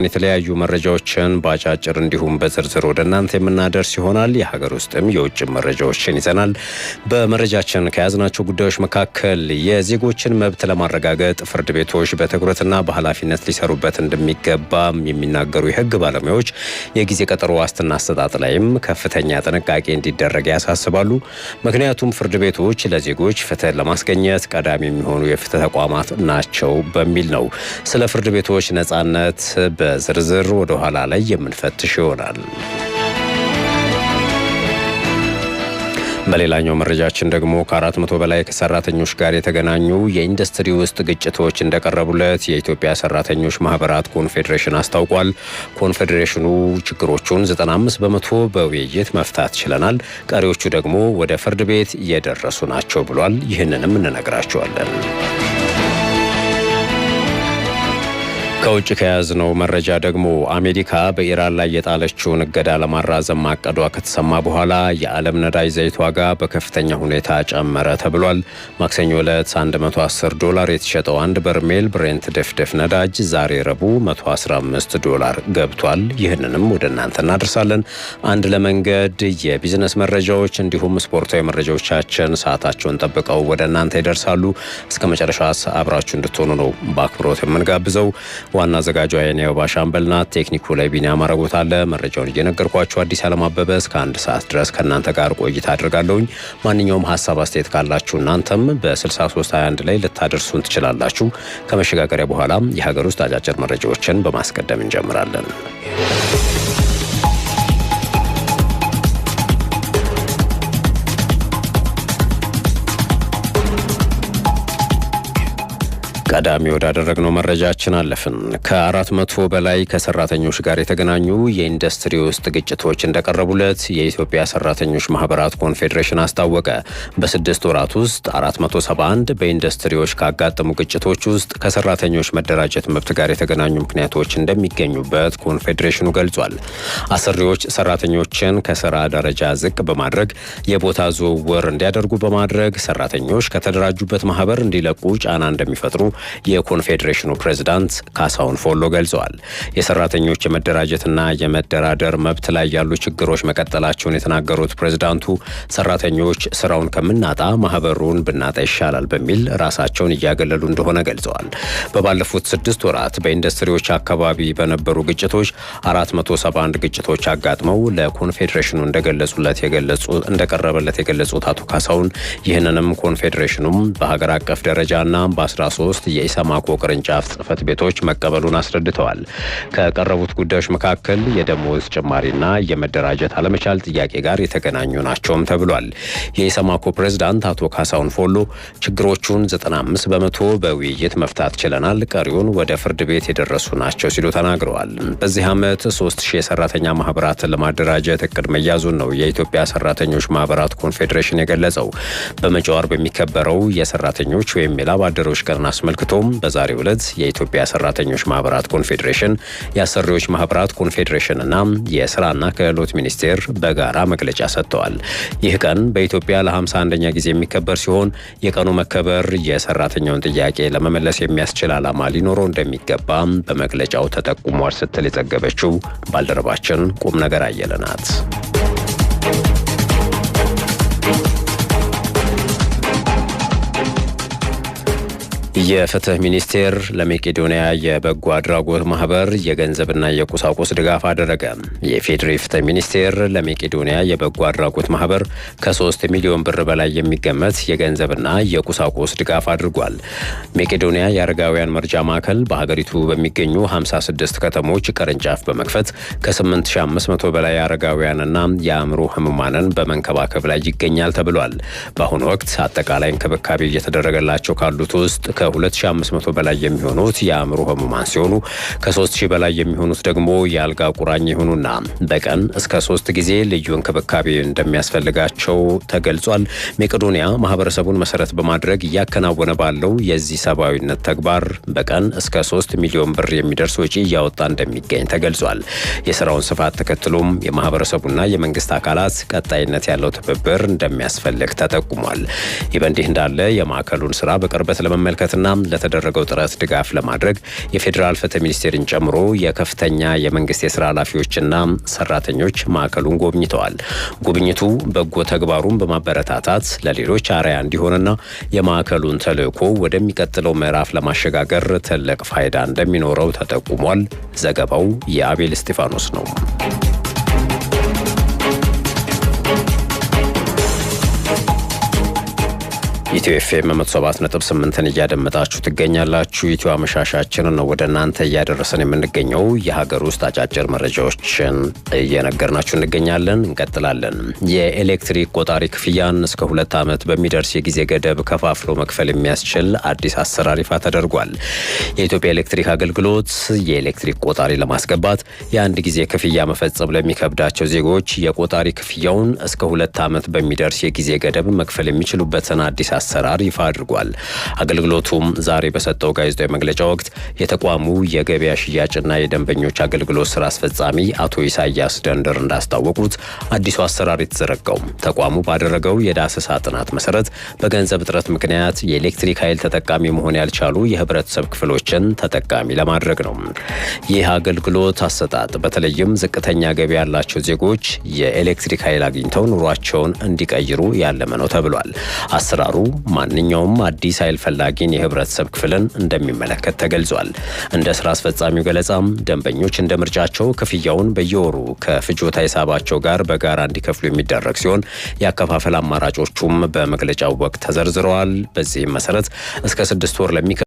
የተለያዩ መረጃዎችን ባጫጭር እንዲሁም በዝርዝር ወደ እናንተ የምናደርስ ይሆናል። የሀገር ውስጥም የውጭ መረጃዎችን ይዘናል። በመረጃችን ከያዝናቸው ጉዳዮች መካከል የዜጎችን መብት ለማረጋገጥ ፍርድ ቤቶች በትኩረትና በኃላፊነት ሊሰሩበት እንደሚገባ የሚናገሩ የሕግ ባለሙያዎች የጊዜ ቀጠሮ ዋስትና አሰጣጥ ላይም ከፍተኛ ጥንቃቄ እንዲደረግ ያሳስባሉ። ምክንያቱም ፍርድ ቤቶች ለዜጎች ፍትህ ለማስገኘት ቀዳሚ የሚሆኑ የፍትህ ተቋማት ናቸው በሚል ነው። ስለ ፍርድ ቤቶች ነጻነት በዝርዝር ወደ ኋላ ላይ የምንፈትሽ ይሆናል። በሌላኛው መረጃችን ደግሞ ከ400 በላይ ከሰራተኞች ጋር የተገናኙ የኢንዱስትሪ ውስጥ ግጭቶች እንደቀረቡለት የኢትዮጵያ ሰራተኞች ማህበራት ኮንፌዴሬሽን አስታውቋል። ኮንፌዴሬሽኑ ችግሮቹን 95 በመቶ በውይይት መፍታት ችለናል፣ ቀሪዎቹ ደግሞ ወደ ፍርድ ቤት እየደረሱ ናቸው ብሏል። ይህንንም እንነግራቸዋለን። ከውጭ ከያዝነው መረጃ ደግሞ አሜሪካ በኢራን ላይ የጣለችውን እገዳ ለማራዘም ማቀዷ ከተሰማ በኋላ የዓለም ነዳጅ ዘይት ዋጋ በከፍተኛ ሁኔታ ጨመረ ተብሏል። ማክሰኞ ዕለት $110 የተሸጠው አንድ በርሜል ብሬንት ድፍድፍ ነዳጅ ዛሬ ረቡዕ $115 ገብቷል። ይህንንም ወደ እናንተ እናደርሳለን። አንድ ለመንገድ የቢዝነስ መረጃዎች እንዲሁም ስፖርታዊ መረጃዎቻችን ሰዓታቸውን ጠብቀው ወደ እናንተ ይደርሳሉ። እስከ መጨረሻ አብራችሁ እንድትሆኑ ነው በአክብሮት የምንጋብዘው። ዋና አዘጋጇ የኔው ባሻምበልና ቴክኒኩ ላይ ቢኒያም አረጎት አለ። መረጃውን እየነገርኳችሁ አዲስ ዓለም አበበ እስከ 1 ሰዓት ድረስ ከእናንተ ጋር ቆይታ አድርጋለሁኝ። ማንኛውም ሀሳብ አስተያየት ካላችሁ እናንተም በ6321 ላይ ልታደርሱን ትችላላችሁ። ከመሸጋገሪያ በኋላ የሀገር ውስጥ አጫጭር መረጃዎችን በማስቀደም እንጀምራለን። ቀዳሚ ወዳደረግነው መረጃችን አለፍን። ከ400 በላይ ከሰራተኞች ጋር የተገናኙ የኢንዱስትሪ ውስጥ ግጭቶች እንደቀረቡለት የኢትዮጵያ ሰራተኞች ማህበራት ኮንፌዴሬሽን አስታወቀ። በ6 ወራት ውስጥ 471 በኢንዱስትሪዎች ካጋጠሙ ግጭቶች ውስጥ ከሰራተኞች መደራጀት መብት ጋር የተገናኙ ምክንያቶች እንደሚገኙበት ኮንፌዴሬሽኑ ገልጿል። አሰሪዎች ሰራተኞችን ከስራ ደረጃ ዝቅ በማድረግ የቦታ ዝውውር እንዲያደርጉ በማድረግ ሰራተኞች ከተደራጁበት ማህበር እንዲለቁ ጫና እንደሚፈጥሩ የኮንፌዴሬሽኑ ፕሬዝዳንት ካሳሁን ፎሎ ገልጸዋል። የሰራተኞች የመደራጀትና የመደራደር መብት ላይ ያሉ ችግሮች መቀጠላቸውን የተናገሩት ፕሬዝዳንቱ ሰራተኞች ስራውን ከምናጣ ማህበሩን ብናጣ ይሻላል በሚል ራሳቸውን እያገለሉ እንደሆነ ገልጸዋል። በባለፉት 6 ወራት በኢንዱስትሪዎች አካባቢ በነበሩ ግጭቶች 471 ግጭቶች አጋጥመው ለኮንፌዴሬሽኑ እንደቀረበለት የገለጹት አቶ ካሳሁን ይህንንም ኮንፌዴሬሽኑም በሀገር አቀፍ ደረጃና በ13 የኢሰማኮ ቅርንጫፍ ጽህፈት ቤቶች መቀበሉን አስረድተዋል። ከቀረቡት ጉዳዮች መካከል የደሞዝ ጭማሪና የመደራጀት አለመቻል ጥያቄ ጋር የተገናኙ ናቸውም ተብሏል። የኢሰማኮ ፕሬዝዳንት አቶ ካሳሁን ፎሎ ችግሮቹን 95 በመቶ በውይይት መፍታት ችለናል፣ ቀሪውን ወደ ፍርድ ቤት የደረሱ ናቸው ሲሉ ተናግረዋል። በዚህ ዓመት 3000 የሰራተኛ ማህበራትን ለማደራጀት እቅድ መያዙን ነው የኢትዮጵያ ሰራተኞች ማህበራት ኮንፌዴሬሽን የገለጸው። በመጪው ዓርብ በሚከበረው የሰራተኞች ወይም የላብ አደሮች ቀን አስመልክቶም በዛሬው ዕለት የኢትዮጵያ ሰራተኞች ማህበራት ኮንፌዴሬሽን፣ የአሰሪዎች ማህበራት ኮንፌዴሬሽንና የስራና ክህሎት ሚኒስቴር በጋራ መግለጫ ሰጥተዋል። ይህ ቀን በኢትዮጵያ ለ51ኛ ጊዜ የሚከበር ሲሆን የቀኑ መከበር የሰራተኛውን ጥያቄ ለመመለስ የሚያስችል ዓላማ ሊኖረው እንደሚገባ በመግለጫው ተጠቁሟል ስትል የዘገበችው ባልደረባችን ቁም ነገር አየለ ናት። የፍትህ ሚኒስቴር ለመቄዶንያ የበጎ አድራጎት ማህበር የገንዘብና የቁሳቁስ ድጋፍ አደረገ። የፌዴራል ፍትህ ሚኒስቴር ለመቄዶንያ የበጎ አድራጎት ማህበር ከ3 ሚሊዮን ብር በላይ የሚገመት የገንዘብና የቁሳቁስ ድጋፍ አድርጓል። መቄዶንያ የአረጋውያን መርጃ ማዕከል በሀገሪቱ በሚገኙ 56 ከተሞች ቅርንጫፍ በመክፈት ከ8500 በላይ አረጋውያንና የአእምሮ ህሙማንን በመንከባከብ ላይ ይገኛል ተብሏል። በአሁኑ ወቅት አጠቃላይ እንክብካቤ እየተደረገላቸው ካሉት ውስጥ ከ2500 በላይ የሚሆኑት የአእምሮ ህሙማን ሲሆኑ ከ3000 በላይ የሚሆኑት ደግሞ የአልጋ ቁራኛ የሆኑና በቀን እስከ 3 ጊዜ ልዩ እንክብካቤ እንደሚያስፈልጋቸው ተገልጿል። መቄዶንያ ማህበረሰቡን መሰረት በማድረግ እያከናወነ ባለው የዚህ ሰብአዊነት ተግባር በቀን እስከ 3 ሚሊዮን ብር የሚደርስ ወጪ እያወጣ እንደሚገኝ ተገልጿል። የስራውን ስፋት ተከትሎም የማህበረሰቡና የመንግስት አካላት ቀጣይነት ያለው ትብብር እንደሚያስፈልግ ተጠቁሟል። ይህ በእንዲህ እንዳለ የማዕከሉን ስራ በቅርበት ለመመልከት ለማበረከትና ለተደረገው ጥረት ድጋፍ ለማድረግ የፌዴራል ፍትህ ሚኒስቴርን ጨምሮ የከፍተኛ የመንግስት የስራ ኃላፊዎችና ሰራተኞች ማዕከሉን ጎብኝተዋል። ጉብኝቱ በጎ ተግባሩን በማበረታታት ለሌሎች አርአያ እንዲሆንና የማዕከሉን ተልዕኮ ወደሚቀጥለው ምዕራፍ ለማሸጋገር ትልቅ ፋይዳ እንደሚኖረው ተጠቁሟል። ዘገባው የአቤል እስጢፋኖስ ነው። ኢትዮ ኤፍኤም 107.8ን እያደመጣችሁ ትገኛላችሁ። ኢትዮ አመሻሻችንን ነው ወደ እናንተ እያደረሰን የምንገኘው። የሀገር ውስጥ አጫጭር መረጃዎችን እየነገርናችሁ እንገኛለን። እንቀጥላለን። የኤሌክትሪክ ቆጣሪ ክፍያን እስከ 2 ዓመት በሚደርስ የጊዜ ገደብ ከፋፍሎ መክፈል የሚያስችል አዲስ አሰራር ይፋ ተደርጓል። የኢትዮጵያ ኤሌክትሪክ አገልግሎት የኤሌክትሪክ ቆጣሪ ለማስገባት የአንድ ጊዜ ክፍያ መፈጸም ለሚከብዳቸው ዜጎች የቆጣሪ ክፍያውን እስከ 2 ዓመት በሚደርስ የጊዜ ገደብ መክፈል የሚችሉበትን አዲስ አሰራር ይፋ አድርጓል። አገልግሎቱም ዛሬ በሰጠው ጋዜጣዊ መግለጫ ወቅት የተቋሙ የገበያ ሽያጭና የደንበኞች አገልግሎት ስራ አስፈጻሚ አቶ ኢሳያስ ደንደር እንዳስታወቁት አዲሱ አሰራር የተዘረጋው ተቋሙ ባደረገው የዳሰሳ ጥናት መሰረት በገንዘብ እጥረት ምክንያት የኤሌክትሪክ ኃይል ተጠቃሚ መሆን ያልቻሉ የህብረተሰብ ክፍሎችን ተጠቃሚ ለማድረግ ነው። ይህ አገልግሎት አሰጣጥ በተለይም ዝቅተኛ ገቢ ያላቸው ዜጎች የኤሌክትሪክ ኃይል አግኝተው ኑሯቸውን እንዲቀይሩ ያለመ ነው ተብሏል። አሰራሩ ማንኛውም አዲስ ኃይል ፈላጊን የህብረተሰብ ክፍልን እንደሚመለከት ተገልጿል። እንደ ስራ አስፈጻሚው ገለጻም ደንበኞች እንደ ምርጫቸው ክፍያውን በየወሩ ከፍጆታ ሂሳባቸው ጋር በጋራ እንዲከፍሉ የሚደረግ ሲሆን የአከፋፈል አማራጮቹም በመግለጫው ወቅት ተዘርዝረዋል። በዚህም መሰረት እስከ 6 ወር